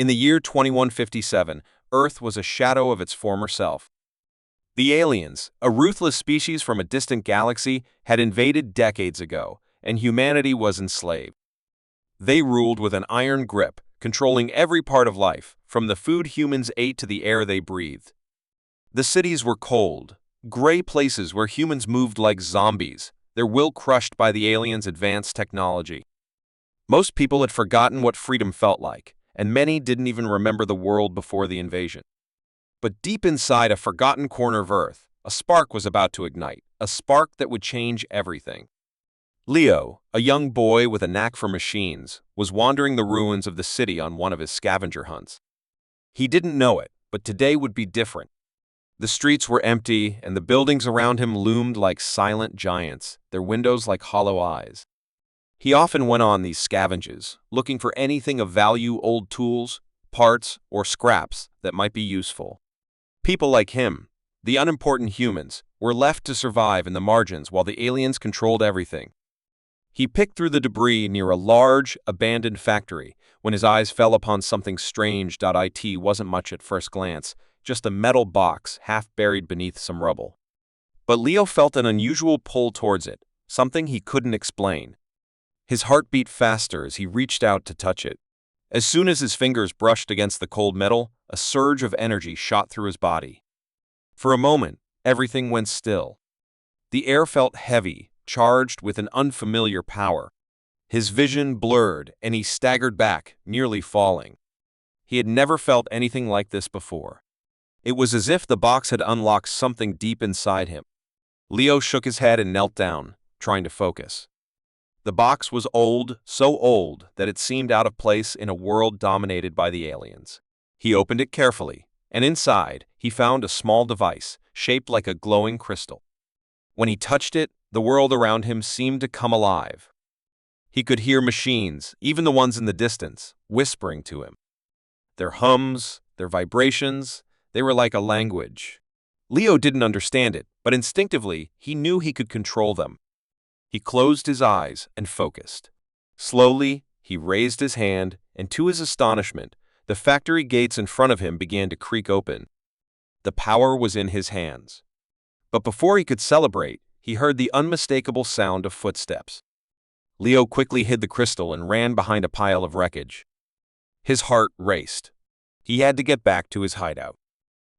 In the year 2157, Earth was a shadow of its former self. The aliens, a ruthless species from a distant galaxy, had invaded decades ago, and humanity was enslaved. They ruled with an iron grip, controlling every part of life, from the food humans ate to the air they breathed. The cities were cold, gray places where humans moved like zombies, their will crushed by the aliens' advanced technology. Most people had forgotten what freedom felt like, and many didn't even remember the world before the invasion. But deep inside a forgotten corner of Earth, a spark was about to ignite, a spark that would change everything. Leo, a young boy with a knack for machines, was wandering the ruins of the city on one of his scavenger hunts. He didn't know it, but today would be different. The streets were empty, and the buildings around him loomed like silent giants, their windows like hollow eyes. He often went on these scavenges, looking for anything of value, old tools, parts, or scraps that might be useful. People like him, the unimportant humans, were left to survive in the margins while the aliens controlled everything. He picked through the debris near a large, abandoned factory when his eyes fell upon something strange. It wasn't much at first glance, just a metal box half buried beneath some rubble. But Leo felt an unusual pull towards it, something he couldn't explain. His heart beat faster as he reached out to touch it. As soon as his fingers brushed against the cold metal, a surge of energy shot through his body. For a moment, everything went still. The air felt heavy, charged with an unfamiliar power. His vision blurred, and he staggered back, nearly falling. He had never felt anything like this before. It was as if the box had unlocked something deep inside him. Leo shook his head and knelt down, trying to focus. The box was old, so old that it seemed out of place in a world dominated by the aliens. He opened it carefully, and inside, he found a small device, shaped like a glowing crystal. When he touched it, the world around him seemed to come alive. He could hear machines, even the ones in the distance, whispering to him. Their hums, their vibrations, they were like a language. Leo didn't understand it, but instinctively, he knew he could control them. He closed his eyes and focused. Slowly, he raised his hand, and to his astonishment, the factory gates in front of him began to creak open. The power was in his hands. But before he could celebrate, he heard the unmistakable sound of footsteps. Leo quickly hid the crystal and ran behind a pile of wreckage. His heart raced. He had to get back to his hideout.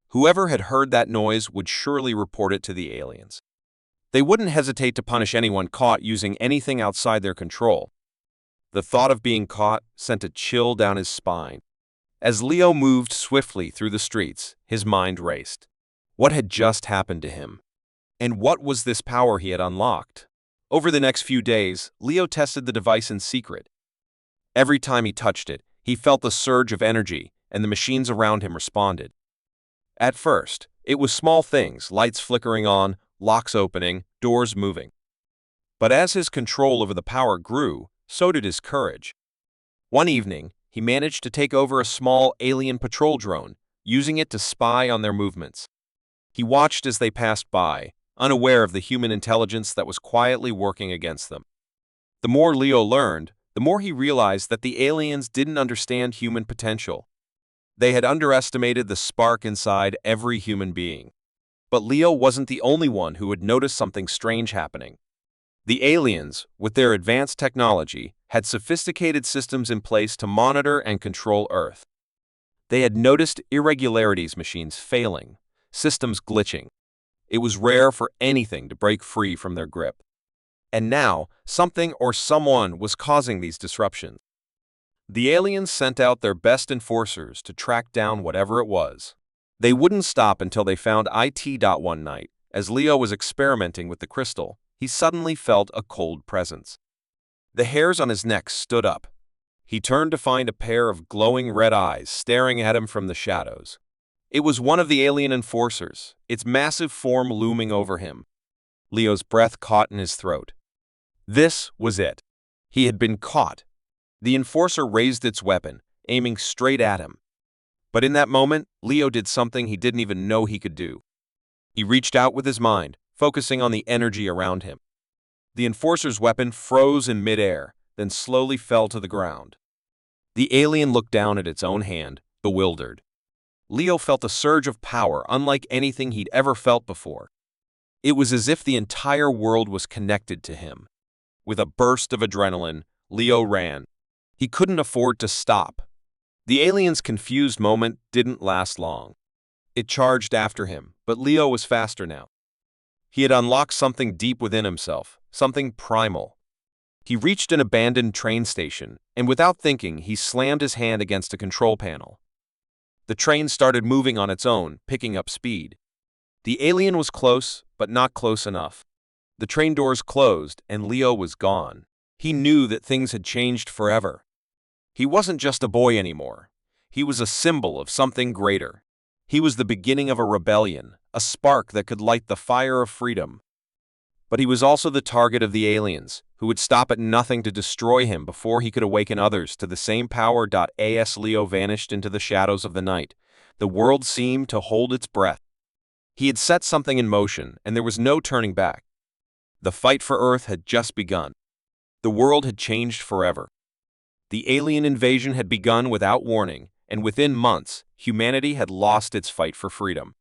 Whoever had heard that noise would surely report it to the aliens. They wouldn't hesitate to punish anyone caught using anything outside their control. The thought of being caught sent a chill down his spine. As Leo moved swiftly through the streets, his mind raced. What had just happened to him? And what was this power he had unlocked? Over the next few days, Leo tested the device in secret. Every time he touched it, he felt the surge of energy, and the machines around him responded. At first, it was small things, lights flickering on, locks opening, doors moving. But as his control over the power grew, so did his courage. One evening, he managed to take over a small alien patrol drone, using it to spy on their movements. He watched as they passed by, unaware of the human intelligence that was quietly working against them. The more Leo learned, the more he realized that the aliens didn't understand human potential. They had underestimated the spark inside every human being. But Leo wasn't the only one who had noticed something strange happening. The aliens, with their advanced technology, had sophisticated systems in place to monitor and control Earth. They had noticed irregularities, machines failing, systems glitching. It was rare for anything to break free from their grip. And now, something or someone was causing these disruptions. The aliens sent out their best enforcers to track down whatever it was. They wouldn't stop until they found it. One night, as Leo was experimenting with the crystal, he suddenly felt a cold presence. The hairs on his neck stood up. He turned to find a pair of glowing red eyes staring at him from the shadows. It was one of the alien enforcers, its massive form looming over him. Leo's breath caught in his throat. This was it. He had been caught. The enforcer raised its weapon, aiming straight at him. But in that moment, Leo did something he didn't even know he could do. He reached out with his mind, focusing on the energy around him. The enforcer's weapon froze in midair, then slowly fell to the ground. The alien looked down at its own hand, bewildered. Leo felt a surge of power unlike anything he'd ever felt before. It was as if the entire world was connected to him. With a burst of adrenaline, Leo ran. He couldn't afford to stop. The alien's confused moment didn't last long. It charged after him, but Leo was faster now. He had unlocked something deep within himself, something primal. He reached an abandoned train station, and without thinking, he slammed his hand against a control panel. The train started moving on its own, picking up speed. The alien was close, but not close enough. The train doors closed, and Leo was gone. He knew that things had changed forever. He wasn't just a boy anymore. He was a symbol of something greater. He was the beginning of a rebellion, a spark that could light the fire of freedom. But he was also the target of the aliens, who would stop at nothing to destroy him before he could awaken others to the same power. As Leo vanished into the shadows of the night, the world seemed to hold its breath. He had set something in motion, and there was no turning back. The fight for Earth had just begun. The world had changed forever. The alien invasion had begun without warning, and within months, humanity had lost its fight for freedom.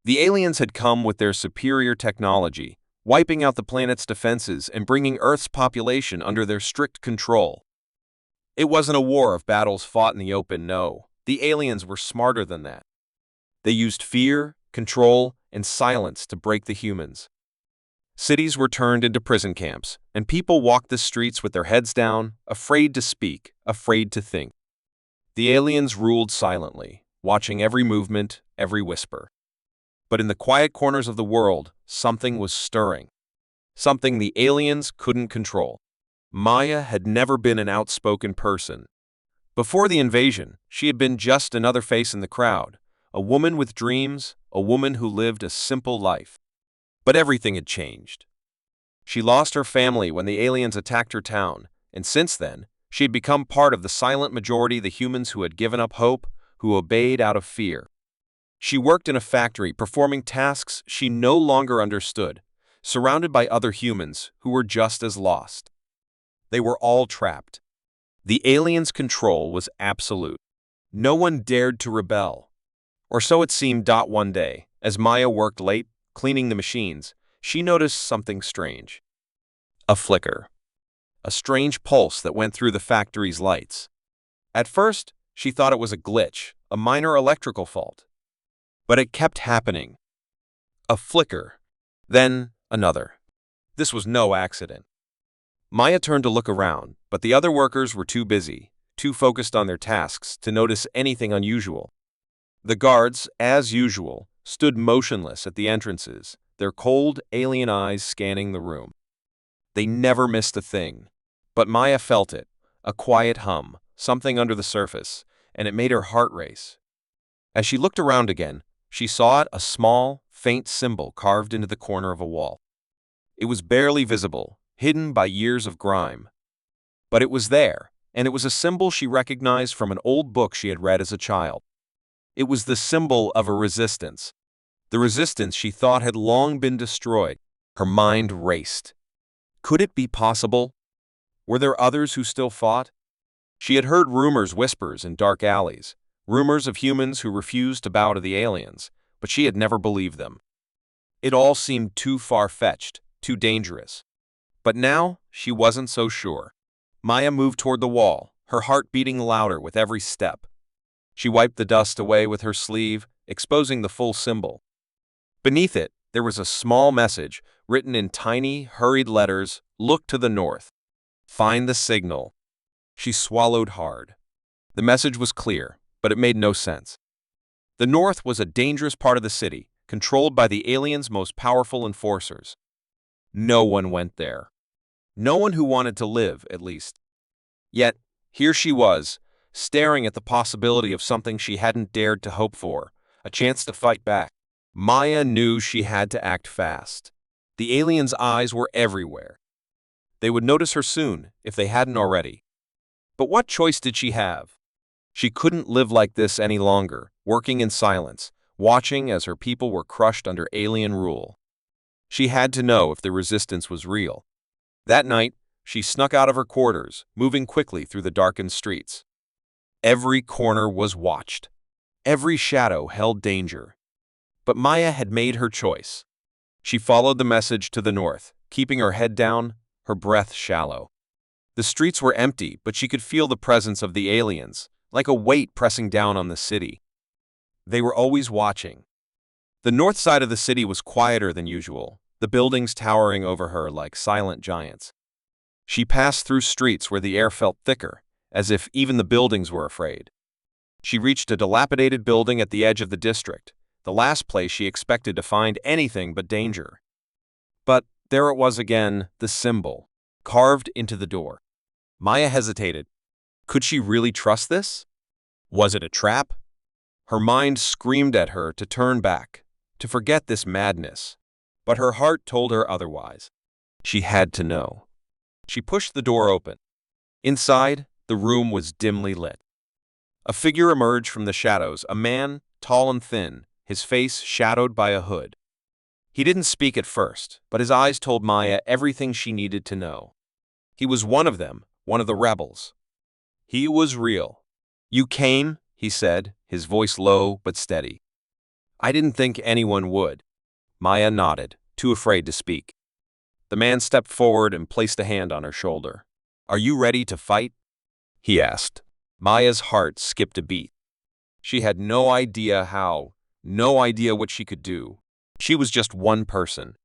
The aliens had come with their superior technology, wiping out the planet's defenses and bringing Earth's population under their strict control. It wasn't a war of battles fought in the open, no. The aliens were smarter than that. They used fear, control, and silence to break the humans. Cities were turned into prison camps, and people walked the streets with their heads down, afraid to speak, afraid to think. The aliens ruled silently, watching every movement, every whisper. But in the quiet corners of the world, something was stirring. Something the aliens couldn't control. Maya had never been an outspoken person. Before the invasion, she had been just another face in the crowd, a woman with dreams, a woman who lived a simple life. But everything had changed. She lost her family when the aliens attacked her town, and since then, she had become part of the silent majority, the humans who had given up hope, who obeyed out of fear. She worked in a factory performing tasks she no longer understood, surrounded by other humans who were just as lost. They were all trapped. The aliens' control was absolute. No one dared to rebel. Or so it seemed. One day, as Maya worked late, cleaning the machines, she noticed something strange. A flicker. A strange pulse that went through the factory's lights. At first, she thought it was a glitch, a minor electrical fault. But it kept happening. A flicker. Then another. This was no accident. Maya turned to look around, but the other workers were too busy, too focused on their tasks to notice anything unusual. The guards, as usual, stood motionless at the entrances, their cold, alien eyes scanning the room. They never missed a thing. But Maya felt it, a quiet hum, something under the surface, and it made her heart race. As she looked around again, she saw it, a small, faint symbol carved into the corner of a wall. It was barely visible, hidden by years of grime. But it was there, and it was a symbol she recognized from an old book she had read as a child. It was the symbol of a resistance. The resistance she thought had long been destroyed. Her mind raced. Could it be possible? Were there others who still fought? She had heard rumors, whispers in dark alleys, rumors of humans who refused to bow to the aliens, but she had never believed them. It all seemed too far-fetched, too dangerous. But now, she wasn't so sure. Maya moved toward the wall, her heart beating louder with every step. She wiped the dust away with her sleeve, exposing the full symbol. Beneath it, there was a small message, written in tiny, hurried letters, "Look to the north. Find the signal." She swallowed hard. The message was clear, but it made no sense. The north was a dangerous part of the city, controlled by the aliens' most powerful enforcers. No one went there. No one who wanted to live, at least. Yet, here she was, staring at the possibility of something she hadn't dared to hope for, a chance to fight back. Maya knew she had to act fast. The aliens' eyes were everywhere. They would notice her soon, if they hadn't already. But what choice did she have? She couldn't live like this any longer, working in silence, watching as her people were crushed under alien rule. She had to know if the resistance was real. That night, she snuck out of her quarters, moving quickly through the darkened streets. Every corner was watched. Every shadow held danger. But Maya had made her choice. She followed the message to the north, keeping her head down, her breath shallow. The streets were empty, but she could feel the presence of the aliens, like a weight pressing down on the city. They were always watching. The north side of the city was quieter than usual, the buildings towering over her like silent giants. She passed through streets where the air felt thicker, as if even the buildings were afraid. She reached a dilapidated building at the edge of the district, the last place she expected to find anything but danger. But there it was again, the symbol, carved into the door. Maya hesitated. Could she really trust this? Was it a trap? Her mind screamed at her to turn back, to forget this madness. But her heart told her otherwise. She had to know. She pushed the door open. Inside, the room was dimly lit. A figure emerged from the shadows, a man, tall and thin, his face shadowed by a hood. He didn't speak at first, but his eyes told Maya everything she needed to know. He was one of them, one of the rebels. He was real. "You came," he said, his voice low but steady. "I didn't think anyone would." Maya nodded, too afraid to speak. The man stepped forward and placed a hand on her shoulder. "Are you ready to fight?" he asked. Maya's heart skipped a beat. She had no idea how, no idea what she could do. She was just one person.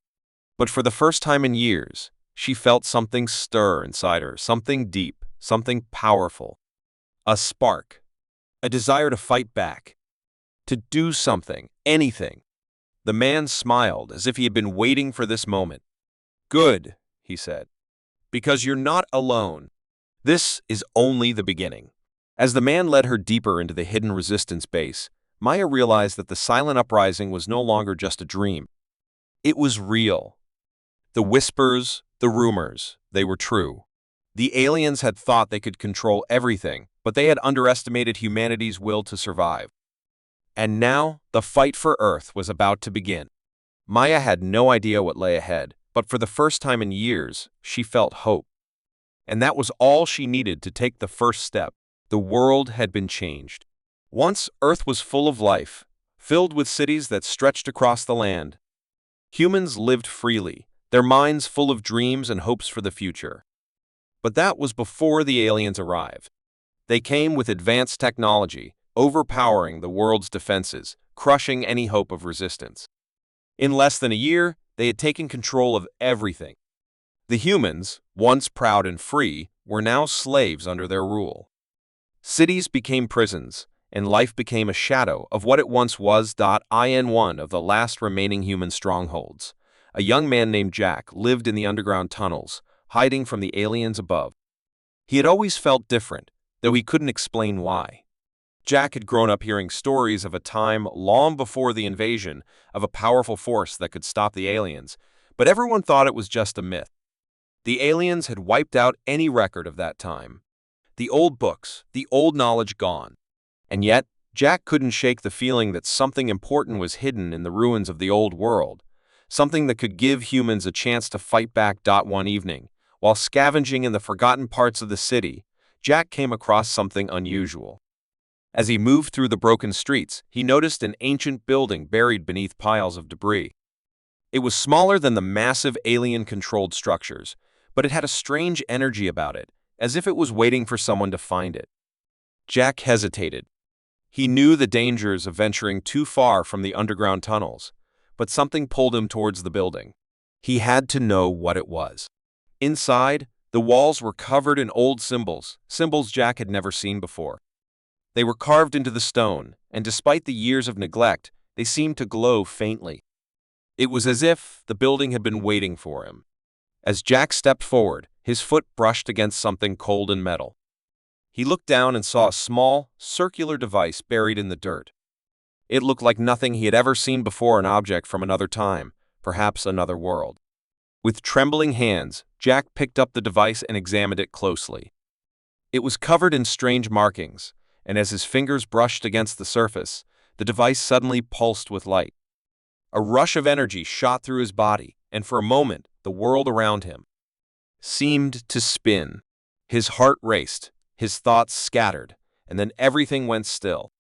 But for the first time in years, she felt something stir inside her, something deep, something powerful. A spark. A desire to fight back. To do something, anything. The man smiled as if he had been waiting for this moment. "Good," he said, "because you're not alone. This is only the beginning." As the man led her deeper into the hidden resistance base, Maya realized that the silent uprising was no longer just a dream. It was real. The whispers, the rumors, they were true. The aliens had thought they could control everything, but they had underestimated humanity's will to survive. And now, the fight for Earth was about to begin. Maya had no idea what lay ahead, but for the first time in years, she felt hope. And that was all she needed to take the first step. The world had been changed. Once, Earth was full of life, filled with cities that stretched across the land. Humans lived freely, their minds full of dreams and hopes for the future. But that was before the aliens arrived. They came with advanced technology, overpowering the world's defenses, crushing any hope of resistance. In less than a year, they had taken control of everything. The humans, once proud and free, were now slaves under their rule. Cities became prisons, and life became a shadow of what it once was. In one of the last remaining human strongholds, a young man named Jack lived in the underground tunnels, hiding from the aliens above. He had always felt different, though he couldn't explain why. Jack had grown up hearing stories of a time long before the invasion of a powerful force that could stop the aliens, but everyone thought it was just a myth. The aliens had wiped out any record of that time. The old books, the old knowledge gone. And yet, Jack couldn't shake the feeling that something important was hidden in the ruins of the old world, something that could give humans a chance to fight back. One evening, while scavenging in the forgotten parts of the city, Jack came across something unusual. As he moved through the broken streets, he noticed an ancient building buried beneath piles of debris. It was smaller than the massive alien-controlled structures, but it had a strange energy about it, as if it was waiting for someone to find it. Jack hesitated. He knew the dangers of venturing too far from the underground tunnels, but something pulled him towards the building. He had to know what it was. Inside, the walls were covered in old symbols Jack had never seen before. They were carved into the stone, and despite the years of neglect, they seemed to glow faintly. It was as if the building had been waiting for him. As Jack stepped forward, his foot brushed against something cold and metal. He looked down and saw a small, circular device buried in the dirt. It looked like nothing he had ever seen before, an object from another time, perhaps another world. With trembling hands, Jack picked up the device and examined it closely. It was covered in strange markings, and as his fingers brushed against the surface, the device suddenly pulsed with light. A rush of energy shot through his body, and for a moment, the world around him seemed to spin. His heart raced, his thoughts scattered, and then everything went still.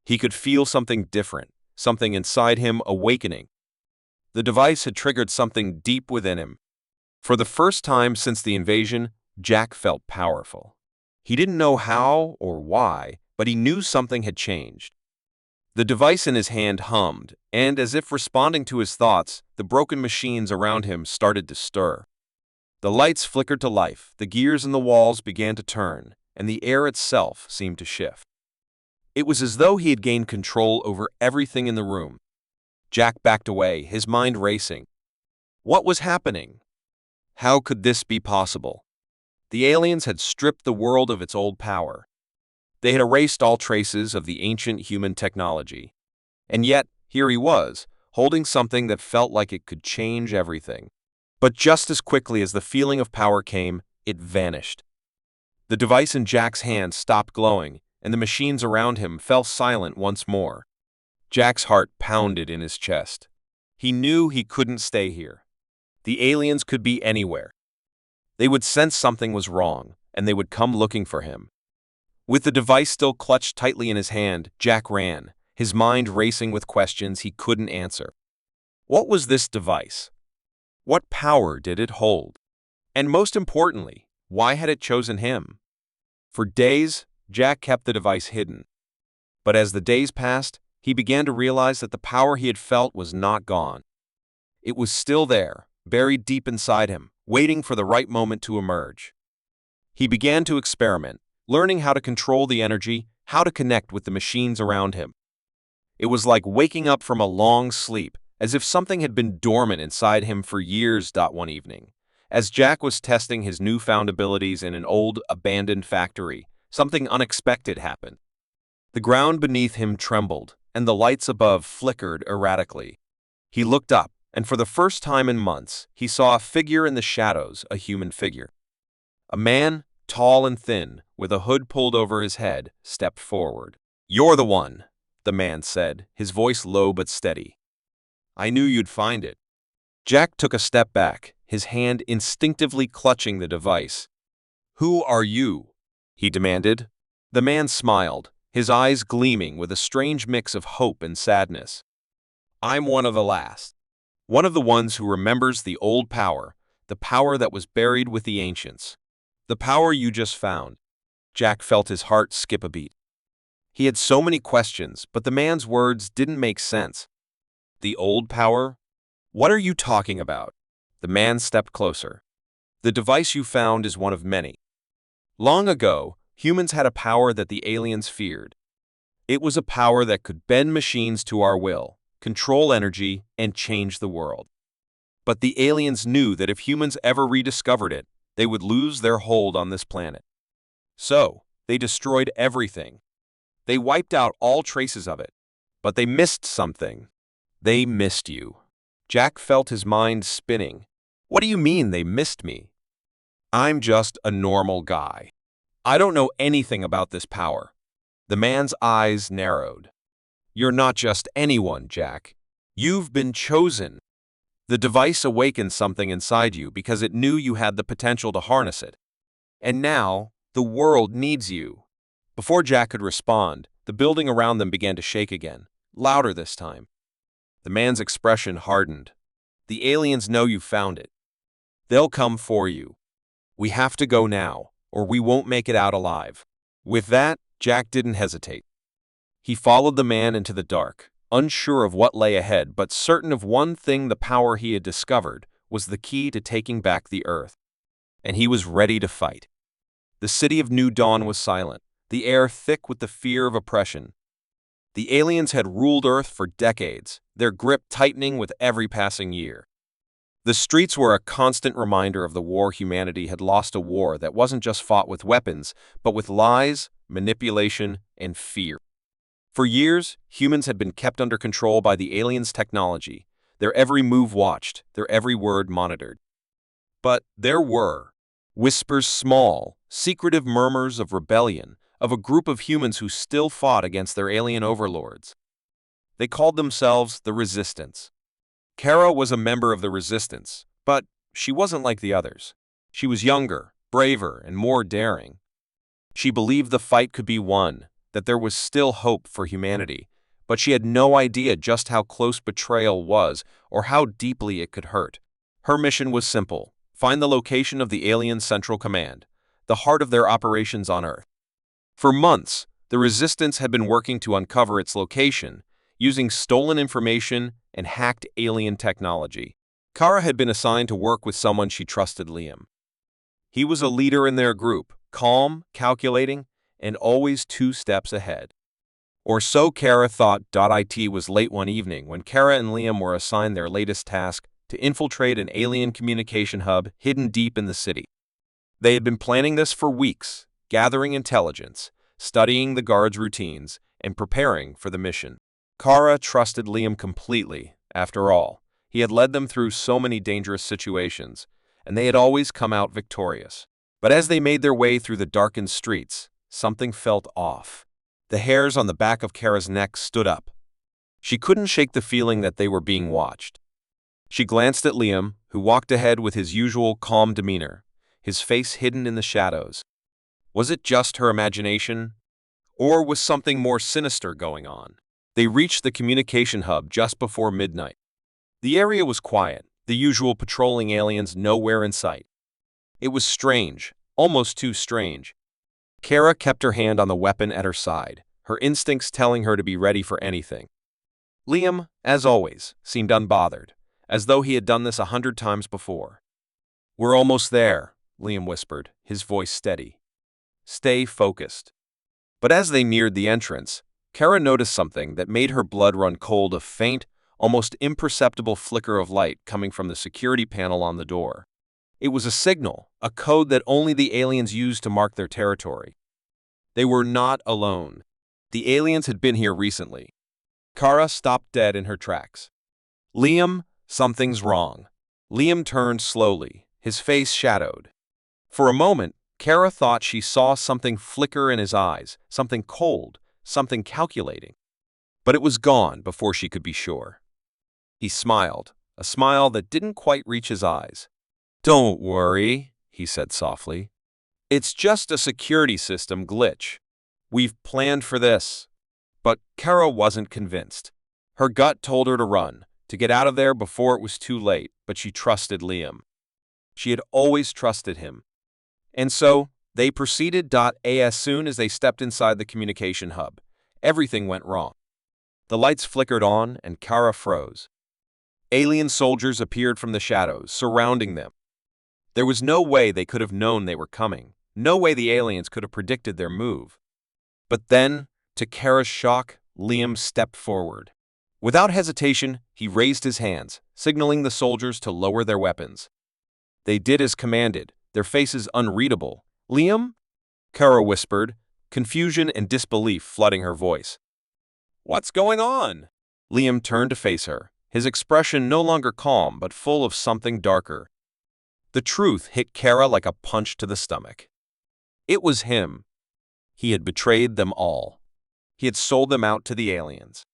He could feel something different, something inside him awakening. The device had triggered something deep within him. For the first time since the invasion, Jack felt powerful. He didn't know how or why, but he knew something had changed. The device in his hand hummed, and as if responding to his thoughts, the broken machines around him started to stir. The lights flickered to life, the gears in the walls began to turn, and the air itself seemed to shift. It was as though he had gained control over everything in the room. Jack backed away, his mind racing. What was happening? How could this be possible? The aliens had stripped the world of its old power. They had erased all traces of the ancient human technology. And yet, here he was, holding something that felt like it could change everything. But just as quickly as the feeling of power came, it vanished. The device in Jack's hand stopped glowing, and the machines around him fell silent once more. Jack's heart pounded in his chest. He knew he couldn't stay here. The aliens could be anywhere. They would sense something was wrong, and they would come looking for him. With the device still clutched tightly in his hand, Jack ran, his mind racing with questions he couldn't answer. What was this device? What power did it hold? And most importantly, why had it chosen him? For days, Jack kept the device hidden. But as the days passed, he began to realize that the power he had felt was not gone. It was still there, buried deep inside him, waiting for the right moment to emerge. He began to experiment, learning how to control the energy, how to connect with the machines around him. It was like waking up from a long sleep, as if something had been dormant inside him for years. One evening, as Jack was testing his newfound abilities in an old, abandoned factory, something unexpected happened. The ground beneath him trembled, and the lights above flickered erratically. He looked up, and for the first time in months, he saw a figure in the shadows, a human figure. A man, tall and thin, with a hood pulled over his head, stepped forward. "You're the one," the man said, his voice low but steady. "I knew you'd find it." Jack took a step back, his hand instinctively clutching the device. "Who are you?" he demanded. The man smiled, his eyes gleaming with a strange mix of hope and sadness. "I'm one of the last. One of the ones who remembers the old power, the power that was buried with the ancients. The power you just found." Jack felt his heart skip a beat. He had so many questions, but the man's words didn't make sense. "The old power? What are you talking about?" The man stepped closer. "The device you found is one of many. Long ago, humans had a power that the aliens feared. It was a power that could bend machines to our will, control energy, and change the world. But the aliens knew that if humans ever rediscovered it, they would lose their hold on this planet. So, they destroyed everything. They wiped out all traces of it. But they missed something. They missed you." Jack felt his mind spinning. "What do you mean they missed me? I'm just a normal guy. I don't know anything about this power." The man's eyes narrowed. "You're not just anyone, Jack. You've been chosen. The device awakened something inside you because it knew you had the potential to harness it. And now, the world needs you." Before Jack could respond, the building around them began to shake again, louder this time. The man's expression hardened. "The aliens know you found it. They'll come for you. We have to go now, or we won't make it out alive." With that, Jack didn't hesitate. He followed the man into the dark, unsure of what lay ahead but certain of one thing: the power he had discovered was the key to taking back the Earth. And he was ready to fight. The city of New Dawn was silent, the air thick with the fear of oppression. The aliens had ruled Earth for decades, their grip tightening with every passing year. The streets were a constant reminder of the war. Humanity had lost a war that wasn't just fought with weapons, but with lies, manipulation, and fear. For years, humans had been kept under control by the aliens' technology, their every move watched, their every word monitored. But there were whispers, small, secretive murmurs of rebellion, of a group of humans who still fought against their alien overlords. They called themselves the Resistance. Kara was a member of the Resistance, but she wasn't like the others. She was younger, braver, and more daring. She believed the fight could be won, that there was still hope for humanity, but she had no idea just how close betrayal was or how deeply it could hurt. Her mission was simple: find the location of the alien Central Command, the heart of their operations on Earth. For months, the Resistance had been working to uncover its location, using stolen information and hacked alien technology. Kara had been assigned to work with someone she trusted: Liam. He was a leader in their group, calm, calculating, and always 2 steps ahead. Or so Kara thought. It was late one evening when Kara and Liam were assigned their latest task: to infiltrate an alien communication hub hidden deep in the city. They had been planning this for weeks, gathering intelligence, studying the guards' routines, and preparing for the mission. Kara trusted Liam completely. After all, he had led them through so many dangerous situations, and they had always come out victorious. But as they made their way through the darkened streets, something felt off. The hairs on the back of Kara's neck stood up. She couldn't shake the feeling that they were being watched. She glanced at Liam, who walked ahead with his usual calm demeanor, his face hidden in the shadows. Was it just her imagination, or was something more sinister going on? They reached the communication hub just before midnight. The area was quiet, the usual patrolling aliens nowhere in sight. It was strange, almost too strange. Kara kept her hand on the weapon at her side, her instincts telling her to be ready for anything. Liam, as always, seemed unbothered, as though he had done this 100 times before. "We're almost there," Liam whispered, his voice steady. "Stay focused." But as they neared the entrance, Kara noticed something that made her blood run cold: a faint, almost imperceptible flicker of light coming from the security panel on the door. It was a signal, a code that only the aliens used to mark their territory. They were not alone. The aliens had been here recently. Kara stopped dead in her tracks. "Liam, something's wrong." Liam turned slowly, his face shadowed. For a moment, Kara thought she saw something flicker in his eyes, something cold, something calculating. But it was gone before she could be sure. He smiled, a smile that didn't quite reach his eyes. "Don't worry," he said softly. "It's just a security system glitch. We've planned for this." But Kara wasn't convinced. Her gut told her to run, to get out of there before it was too late, but she trusted Liam. She had always trusted him. And so, they proceeded. As soon as they stepped inside the communication hub, everything went wrong. The lights flickered on, and Kara froze. Alien soldiers appeared from the shadows, surrounding them. There was no way they could have known they were coming, no way the aliens could have predicted their move. But then, to Kara's shock, Liam stepped forward. Without hesitation, he raised his hands, signaling the soldiers to lower their weapons. They did as commanded, their faces unreadable. "Liam?" Kara whispered, confusion and disbelief flooding her voice. "What's going on?" Liam turned to face her, his expression no longer calm but full of something darker. The truth hit Kara like a punch to the stomach. It was him. He had betrayed them all. He had sold them out to the aliens.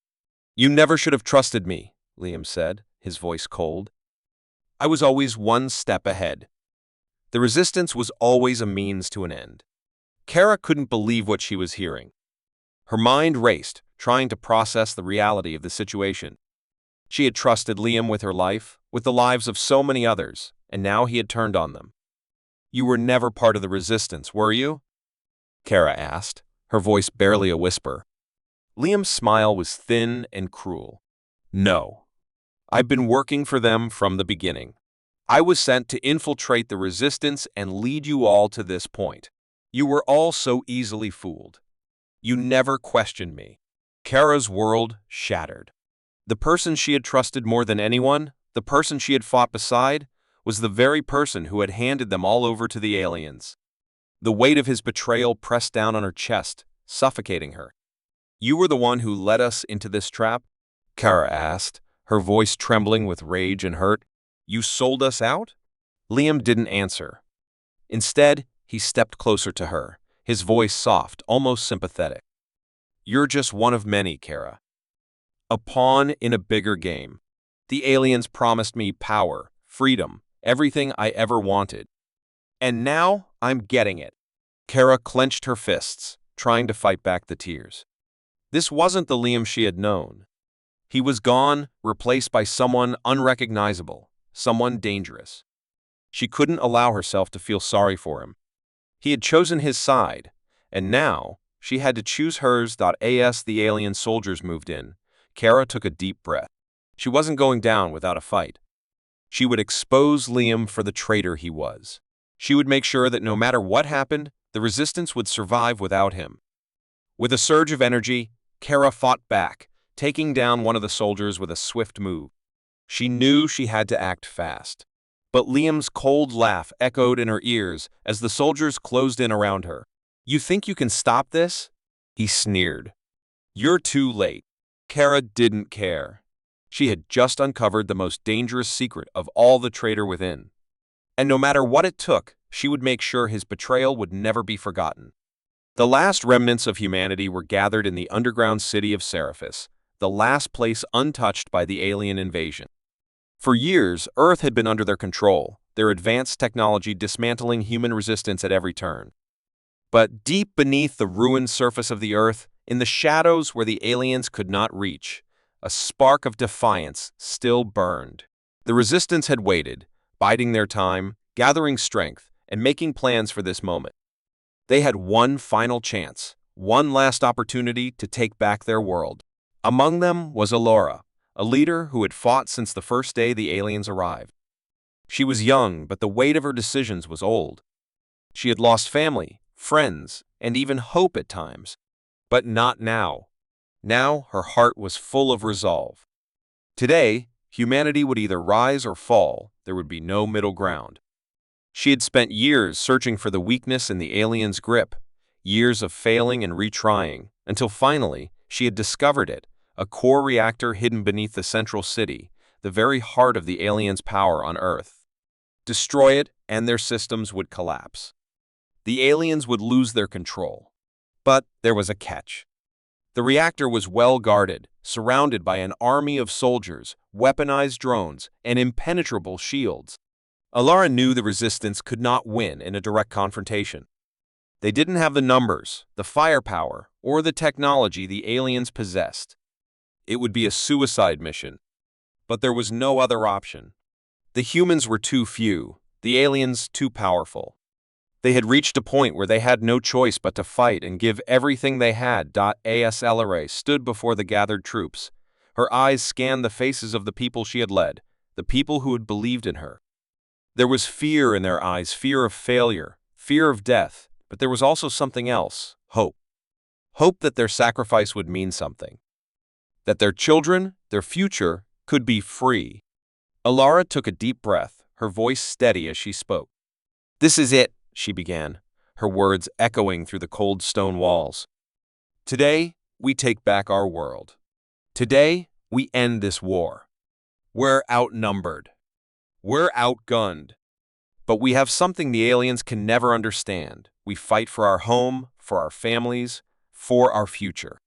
"You never should have trusted me," Liam said, his voice cold. "I was always 1 step ahead." The Resistance was always a means to an end. Kara couldn't believe what she was hearing. Her mind raced, trying to process the reality of the situation. She had trusted Liam with her life, with the lives of so many others, and now he had turned on them. "You were never part of the Resistance, were you?" Kara asked, her voice barely a whisper. Liam's smile was thin and cruel. "No. I've been working for them from the beginning. I was sent to infiltrate the Resistance and lead you all to this point. You were all so easily fooled. You never questioned me." Kara's world shattered. The person she had trusted more than anyone, the person she had fought beside, was the very person who had handed them all over to the aliens. The weight of his betrayal pressed down on her chest, suffocating her. "You were the one who led us into this trap?" Kara asked, her voice trembling with rage and hurt. "You sold us out?" Liam didn't answer. Instead, he stepped closer to her, his voice soft, almost sympathetic. "You're just one of many, Kara. A pawn in a bigger game. The aliens promised me power, freedom, everything I ever wanted. And now I'm getting it." Kara clenched her fists, trying to fight back the tears. This wasn't the Liam she had known. He was gone, replaced by someone unrecognizable, someone dangerous. She couldn't allow herself to feel sorry for him. He had chosen his side, and now she had to choose hers. As the alien soldiers moved in, Kara took a deep breath. She wasn't going down without a fight. She would expose Liam for the traitor he was. She would make sure that no matter what happened, the resistance would survive without him. With a surge of energy, Kara fought back, taking down one of the soldiers with a swift move. She knew she had to act fast. But Liam's cold laugh echoed in her ears as the soldiers closed in around her. "You think you can stop this?" he sneered. "You're too late." Kara didn't care. She had just uncovered the most dangerous secret of all the traitor within. And no matter what it took, she would make sure his betrayal would never be forgotten. The last remnants of humanity were gathered in the underground city of Seraphis, the last place untouched by the alien invasion. For years, Earth had been under their control, their advanced technology dismantling human resistance at every turn. But deep beneath the ruined surface of the Earth, in the shadows where the aliens could not reach, a spark of defiance still burned. The resistance had waited, biding their time, gathering strength, and making plans for this moment. They had one final chance, one last opportunity to take back their world. Among them was Alora, a leader who had fought since the first day the aliens arrived. She was young, but the weight of her decisions was old. She had lost family, friends, and even hope at times. But not now. Now her heart was full of resolve. Today, humanity would either rise or fall. There would be no middle ground. She had spent years searching for the weakness in the aliens' grip, years of failing and retrying, until finally she had discovered it, a core reactor hidden beneath the central city, the very heart of the aliens' power on Earth. Destroy it, and their systems would collapse. The aliens would lose their control. But there was a catch. The reactor was well guarded, surrounded by an army of soldiers, weaponized drones, and impenetrable shields. Alara knew the resistance could not win in a direct confrontation. They didn't have the numbers, the firepower, or the technology the aliens possessed. It would be a suicide mission. But there was no other option. The humans were too few, the aliens too powerful. They had reached a point where they had no choice but to fight and give everything they had. As Alara stood before the gathered troops. Her eyes scanned the faces of the people she had led, the people who had believed in her. There was fear in their eyes, fear of failure, fear of death, but there was also something else, hope. Hope that their sacrifice would mean something. That their children, their future, could be free. Alara took a deep breath, her voice steady as she spoke. "This is it," she began, her words echoing through the cold stone walls. "Today, we take back our world. Today, we end this war. We're outnumbered. We're outgunned. But we have something the aliens can never understand. We fight for our home, for our families, for our future.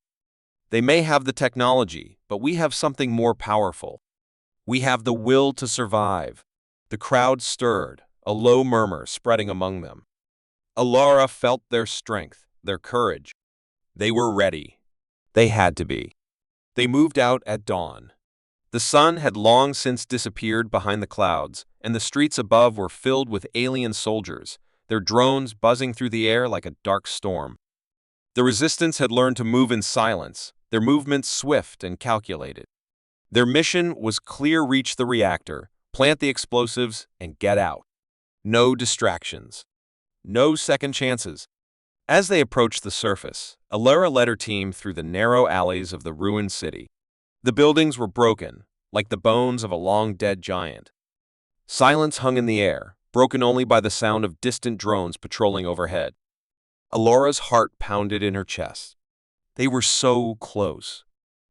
They may have the technology, but we have something more powerful. We have the will to survive." The crowd stirred, a low murmur spreading among them. Alara felt their strength, their courage. They were ready. They had to be. They moved out at dawn. The sun had long since disappeared behind the clouds, and the streets above were filled with alien soldiers, their drones buzzing through the air like a dark storm. The resistance had learned to move in silence, their movements swift and calculated. Their mission was clear: reach the reactor, plant the explosives, and get out. No distractions. No second chances. As they approached the surface, Alara led her team through the narrow alleys of the ruined city. The buildings were broken, like the bones of a long-dead giant. Silence hung in the air, broken only by the sound of distant drones patrolling overhead. Alara's heart pounded in her chest. They were so close.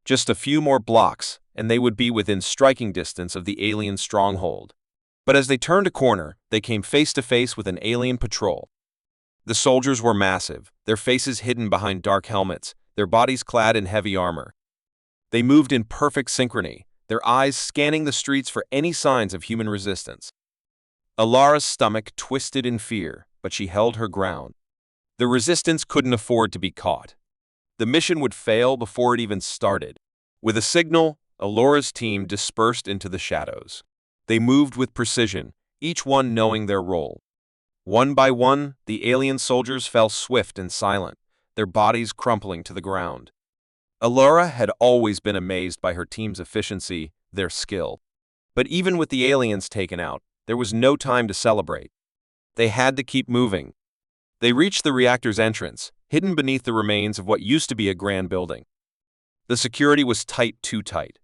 Just a few more blocks, and they would be within striking distance of the alien stronghold. But as they turned a corner, they came face to face with an alien patrol. The soldiers were massive, their faces hidden behind dark helmets, their bodies clad in heavy armor. They moved in perfect synchrony, their eyes scanning the streets for any signs of human resistance. Alara's stomach twisted in fear, but she held her ground. The resistance couldn't afford to be caught. The mission would fail before it even started. With a signal, Alora's team dispersed into the shadows. They moved with precision, each one knowing their role. One by one, the alien soldiers fell swift and silent, their bodies crumpling to the ground. Alora had always been amazed by her team's efficiency, their skill. But even with the aliens taken out, there was no time to celebrate. They had to keep moving. They reached the reactor's entrance, hidden beneath the remains of what used to be a grand building. The security was tight, too tight.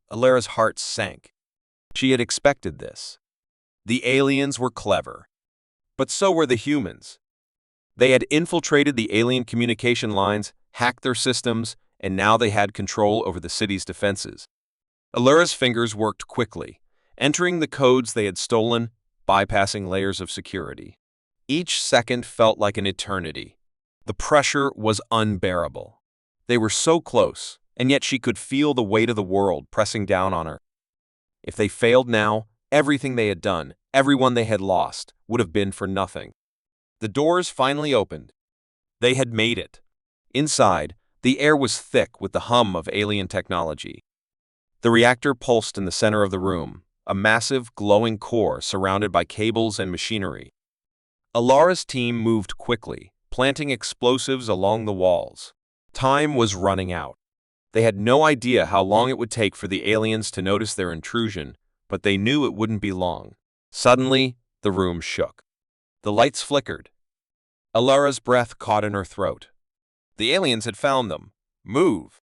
Alora's heart sank. She had expected this. The aliens were clever. But so were the humans. They had infiltrated the alien communication lines, hacked their systems, and now they had control over the city's defenses. Alora's fingers worked quickly, entering the codes they had stolen, bypassing layers of security. Each second felt like an eternity. The pressure was unbearable. They were so close, and yet she could feel the weight of the world pressing down on her. If they failed now, everything they had done, everyone they had lost, would have been for nothing. The doors finally opened. They had made it. Inside, the air was thick with the hum of alien technology. The reactor pulsed in the center of the room, a massive, glowing core surrounded by cables and machinery. Alora's team moved quickly, planting explosives along the walls. Time was running out. They had no idea how long it would take for the aliens to notice their intrusion, but they knew it wouldn't be long. Suddenly, the room shook. The lights flickered. Alora's breath caught in her throat. The aliens had found them. "Move!"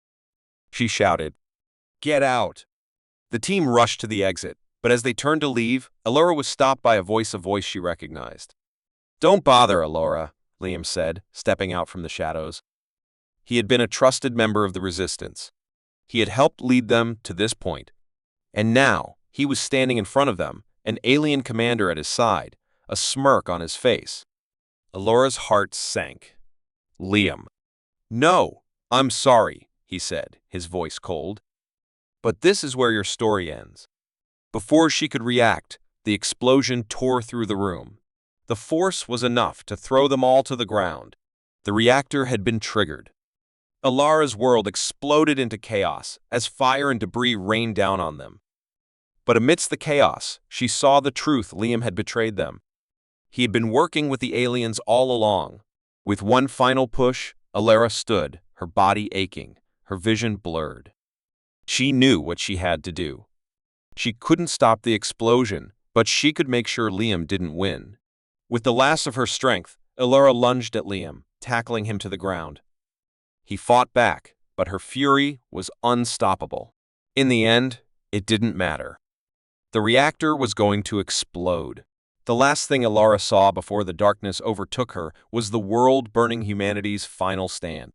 she shouted. "Get out!" The team rushed to the exit, but as they turned to leave, Alora was stopped by a voice she recognized. "Don't bother, Alora," Liam said, stepping out from the shadows. He had been a trusted member of the Resistance. He had helped lead them to this point. And now, he was standing in front of them, an alien commander at his side, a smirk on his face. Alora's heart sank. "Liam." "No, I'm sorry," he said, his voice cold. "But this is where your story ends." Before she could react, the explosion tore through the room. The force was enough to throw them all to the ground. The reactor had been triggered. Alara's world exploded into chaos as fire and debris rained down on them. But amidst the chaos, she saw the truth: Liam had betrayed them. He had been working with the aliens all along. With one final push, Alara stood, her body aching, her vision blurred. She knew what she had to do. She couldn't stop the explosion, but she could make sure Liam didn't win. With the last of her strength, Alara lunged at Liam, tackling him to the ground. He fought back, but her fury was unstoppable. In the end, it didn't matter. The reactor was going to explode. The last thing Alara saw before the darkness overtook her was the world burning humanity's final stand.